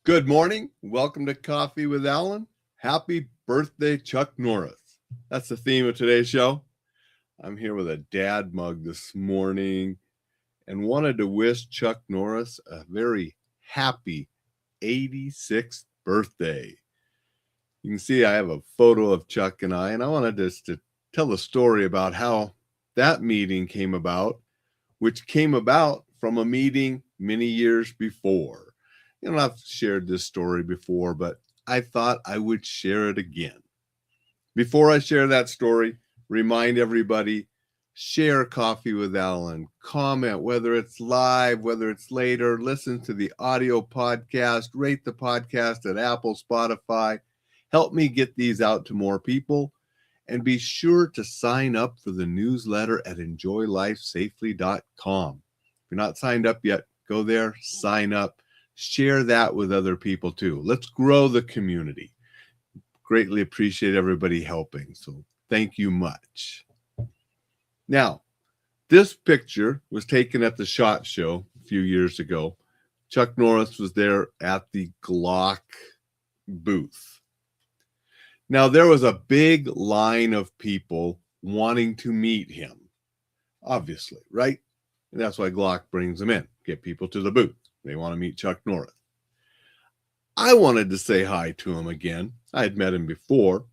Good morning. Welcome to Coffee with Alain. Happy birthday, Chuck Norris. That's the theme of today's show. I'm here with a dad mug this morning and wanted to wish Chuck Norris a very happy 86th birthday. You can see I have a photo of Chuck and I wanted just to tell a story about how that meeting came about, which came about from a meeting many years before. I've shared this story before, but I thought I would share it again. Before I share that story, remind everybody, share Coffee with Alain, comment, whether it's live, whether it's later, listen to the audio podcast, rate the podcast at Apple, Spotify. Help me get these out to more people, and be sure to sign up for the newsletter at enjoylifesafely.com. If you're not signed up yet, go there, sign up. Share that with other people too. Let's grow the community. Greatly appreciate everybody helping. So thank you much. Now, this picture was taken at the SHOT Show a few years ago. Chuck Norris was there at the Glock booth. Now, there was a big line of people wanting to meet him, obviously, right? And that's why Glock brings them in, get people to the booth. They want to meet Chuck Norris. I wanted to say hi to him again. I had met him before,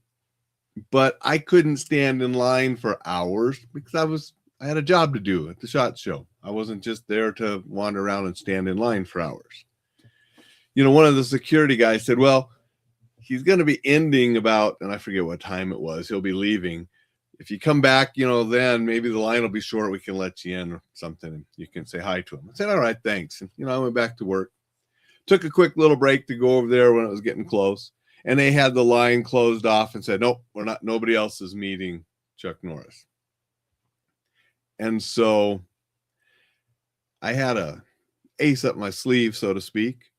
but I couldn't stand in line for hours because I had a job to do at the SHOT Show. I wasn't just there to wander around and stand in line for hours. One of the security guys said, well, he's going to be ending about, and I forget what time it was, he'll be leaving. If you come back, then maybe the line will be short. We can let you in or something, and you can say hi to him. I said, all right, thanks. And, I went back to work. Took a quick little break to go over there when it was getting close. And they had the line closed off and said, nope, nobody else is meeting Chuck Norris. And so I had a ace up my sleeve, so to speak.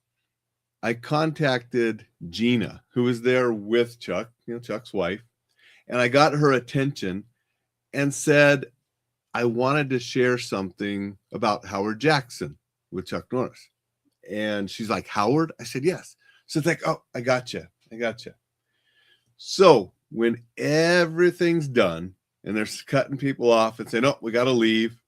I contacted Gina, who was there with Chuck, Chuck's wife. And I got her attention and said, I wanted to share something about Howard Jackson with Chuck Norris. And she's like, Howard? I said, yes. So it's like, oh, I got you. So when everything's done and they're cutting people off and saying, oh, we got to leave.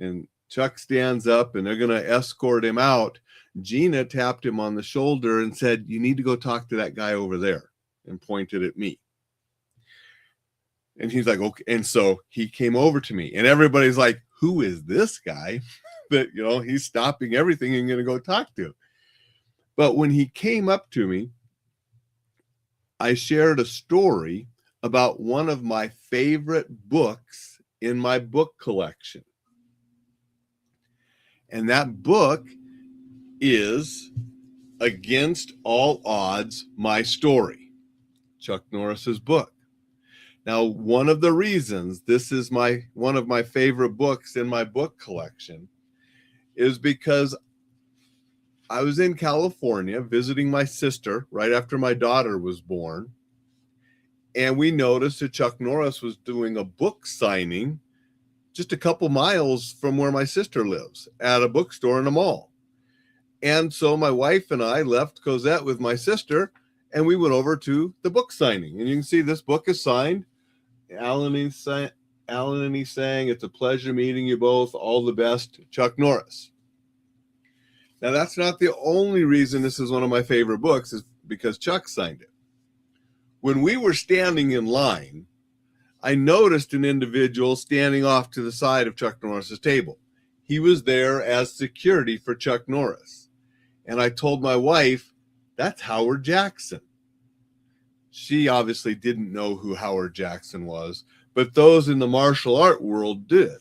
And Chuck stands up and they're going to escort him out. Gina tapped him on the shoulder and said, you need to go talk to that guy over there, and pointed at me. And he's like, okay. And so he came over to me, and everybody's like, who is this guy that, he's stopping everything and going to go talk to? But when he came up to me, I shared a story about one of my favorite books in my book collection. And that book is Against All Odds, My Story, Chuck Norris's book. Now, one of the reasons this is one of my favorite books in my book collection is because I was in California visiting my sister right after my daughter was born. And we noticed that Chuck Norris was doing a book signing just a couple miles from where my sister lives at a bookstore in a mall. And so my wife and I left Cosette with my sister, and we went over to the book signing. And you can see this book is signed. Alain and he sang, it's a pleasure meeting you both. All the best, Chuck Norris. Now, that's not the only reason this is one of my favorite books, is because Chuck signed it. When we were standing in line, I noticed an individual standing off to the side of Chuck Norris's table. He was there as security for Chuck Norris. And I told my wife, that's Howard Jackson. She obviously didn't know who Howard Jackson was, but those in the martial art world did.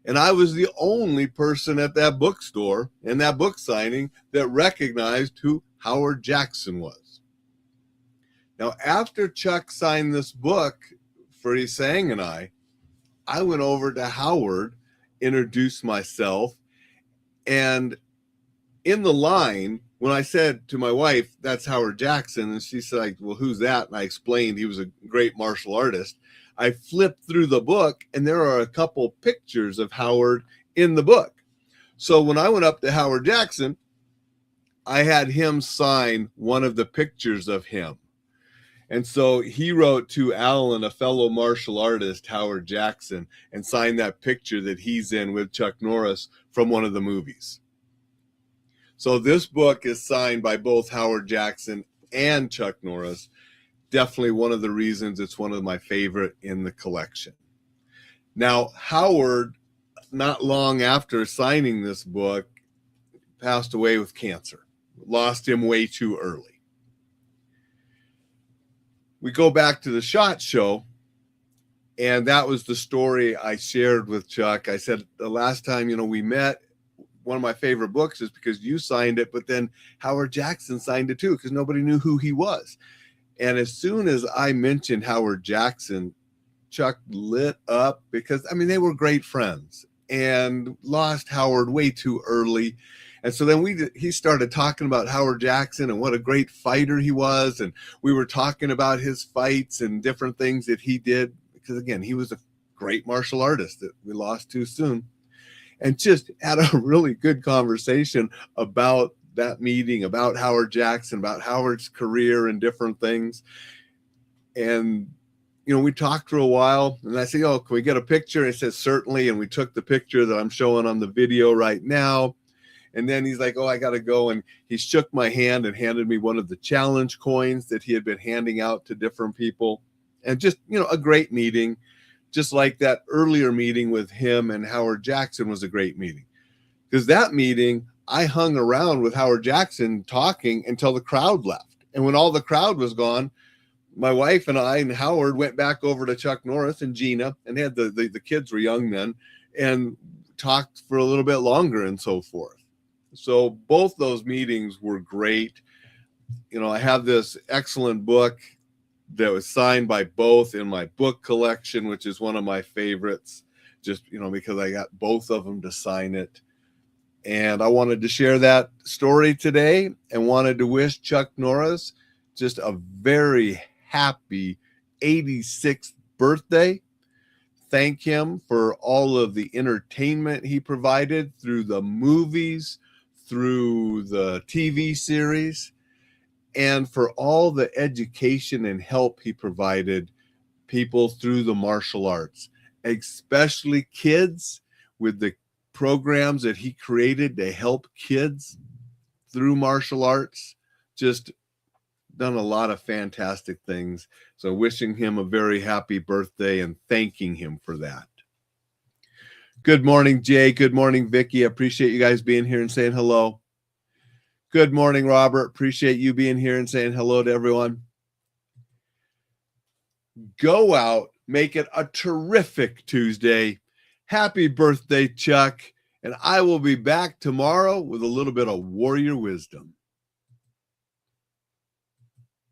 And I was the only person at that bookstore and that book signing that recognized who Howard Jackson was. Now, after Chuck signed this book for Isang and I went over to Howard, introduced myself, and in the line, when I said to my wife, that's Howard Jackson, and she said, well, who's that? And I explained he was a great martial artist. I flipped through the book, and there are a couple pictures of Howard in the book. So when I went up to Howard Jackson, I had him sign one of the pictures of him. And so he wrote to Alain, a fellow martial artist, Howard Jackson, and signed that picture that he's in with Chuck Norris from one of the movies. So this book is signed by both Howard Jackson and Chuck Norris. Definitely one of the reasons it's one of my favorite in the collection. Now, Howard, not long after signing this book, passed away with cancer. Lost him way too early. We go back to the SHOT Show, and that was the story I shared with Chuck. I said, the last time, we met, one of my favorite books is because you signed it, but then Howard Jackson signed it too, because nobody knew who he was. And as soon as I mentioned Howard Jackson, Chuck lit up because, they were great friends, and lost Howard way too early. And so then he started talking about Howard Jackson and what a great fighter he was. And we were talking about his fights and different things that he did, because again, he was a great martial artist that we lost too soon, and just had a really good conversation about that meeting, about Howard Jackson, about Howard's career and different things. And, we talked for a while, and I said, can we get a picture? And he said, certainly. And we took the picture that I'm showing on the video right now. And then he's like, I got to go. And he shook my hand and handed me one of the challenge coins that he had been handing out to different people. And just, a great meeting, just like that earlier meeting with him and Howard Jackson was a great meeting. Because that meeting, I hung around with Howard Jackson talking until the crowd left. And when all the crowd was gone, my wife and I and Howard went back over to Chuck Norris and Gina, and had the kids were young then, and talked for a little bit longer and so forth. So both those meetings were great. I have this excellent book that was signed by both in my book collection, which is one of my favorites, just, because I got both of them to sign it. And I wanted to share that story today, and wanted to wish Chuck Norris just a very happy 86th birthday. Thank him for all of the entertainment he provided through the movies, through the TV series, and for all the education and help he provided people through the martial arts, especially kids, with the programs that he created to help kids through martial arts. Just done a lot of fantastic things. So wishing him a very happy birthday and thanking him for that. Good morning, Jay. Good morning, Vicky. I appreciate you guys being here and saying hello. Good morning, Robert. Appreciate you being here and saying hello to everyone. Go out, make it a terrific Tuesday. Happy birthday, Chuck. And I will be back tomorrow with a little bit of warrior wisdom.